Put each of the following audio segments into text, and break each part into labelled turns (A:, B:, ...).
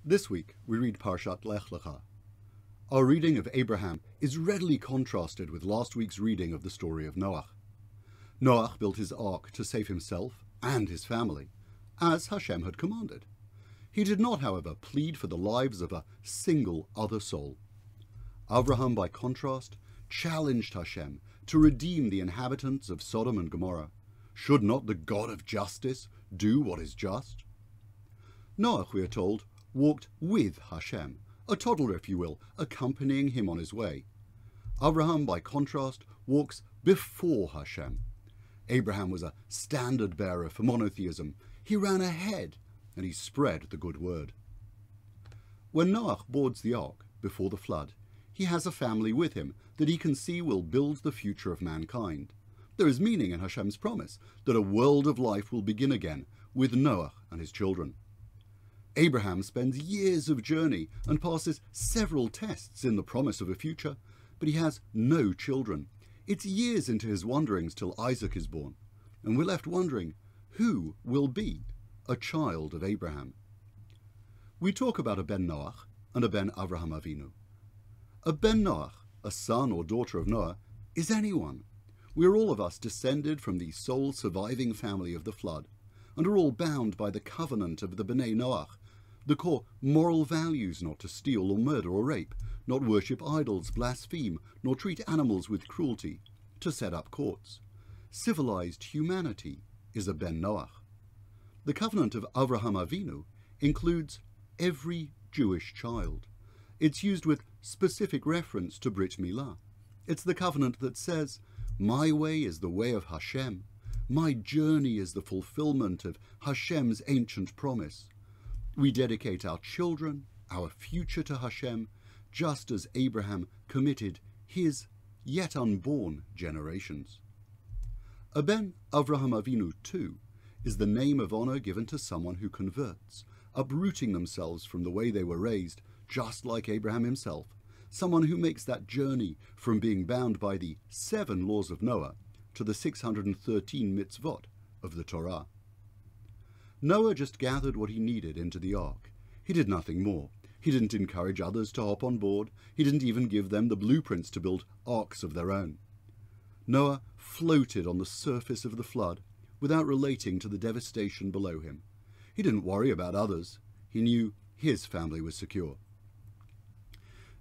A: This week we read Parashat Lech Lecha. Our reading of Abraham is readily contrasted with last week's reading of the story of Noah. Noah built his ark to save himself and his family, as Hashem had commanded. He did not, however, plead for the lives of a single other soul. Abraham, by contrast, challenged Hashem to redeem the inhabitants of Sodom and Gomorrah. Should not the God of justice do what is just? Noah, we are told, walked with Hashem, a toddler, if you will, accompanying him on his way. Abraham, by contrast, walks before Hashem. Abraham was a standard-bearer for monotheism. He ran ahead, and he spread the good word. When Noah boards the ark before the flood, he has a family with him that he can see will build the future of mankind. There is meaning in Hashem's promise that a world of life will begin again with Noah and his children. Abraham spends years of journey and passes several tests in the promise of a future, but he has no children. It's years into his wanderings till Isaac is born, and we're left wondering who will be a child of Abraham. We talk about a ben Noach and a ben Avraham Avinu. A ben Noach, a son or daughter of Noah, is anyone. We are all of us descended from the sole surviving family of the flood, and are all bound by the covenant of the Bnei Noach, the core moral values not to steal or murder or rape, not worship idols, blaspheme, nor treat animals with cruelty, to set up courts. Civilized humanity is a ben Noach. The covenant of Avraham Avinu includes every Jewish child. It's used with specific reference to Brit Milah. It's the covenant that says, "My way is the way of Hashem. My journey is the fulfillment of Hashem's ancient promise." We dedicate our children, our future to Hashem, just as Abraham committed his yet unborn generations. A ben Avraham Avinu, too, is the name of honor given to someone who converts, uprooting themselves from the way they were raised, just like Abraham himself, someone who makes that journey from being bound by the 7 laws of Noah to the 613 mitzvot of the Torah. Noah just gathered what he needed into the ark. He did nothing more. He didn't encourage others to hop on board. He didn't even give them the blueprints to build arks of their own. Noah floated on the surface of the flood without relating to the devastation below him. He didn't worry about others. He knew his family was secure.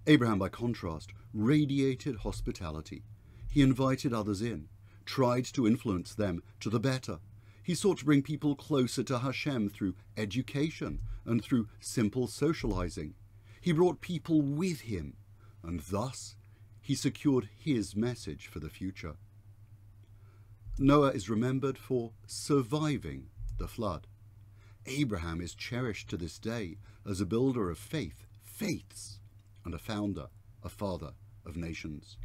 A: Abraham, by contrast, radiated hospitality. He invited others in, tried to influence them to the better. He sought to bring people closer to Hashem through education and through simple socializing. He brought people with him, and thus he secured his message for the future. Noah is remembered for surviving the flood. Abraham is cherished to this day as a builder of faiths, and a founder, a father of nations.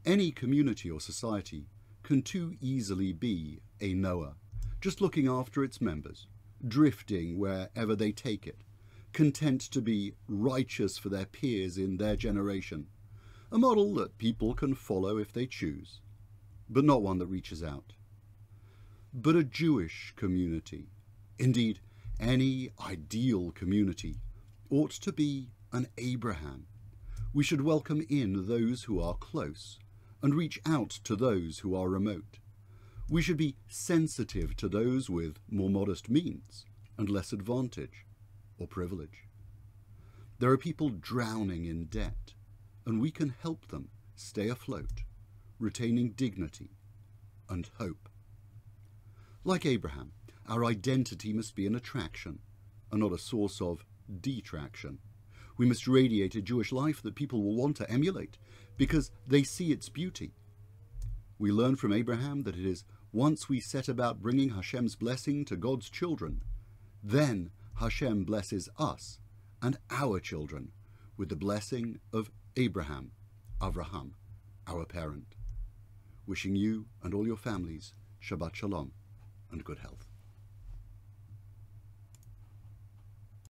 A: Any community or society can too easily be a Noah, just looking after its members, drifting wherever they take it, content to be righteous for their peers in their generation, a model that people can follow if they choose, but not one that reaches out. But a Jewish community, indeed any ideal community, ought to be an Abraham. We should welcome in those who are close and reach out to those who are remote. We should be sensitive to those with more modest means and less advantage or privilege. There are people drowning in debt, and we can help them stay afloat, retaining dignity and hope. Like Abraham, our identity must be an attraction and not a source of detraction. We must radiate a Jewish life that people will want to emulate because they see its beauty. We learn from Abraham that it is once we set about bringing Hashem's blessing to God's children, then Hashem blesses us and our children with the blessing of Abraham, Avraham, our parent. Wishing you and all your families Shabbat Shalom and good health.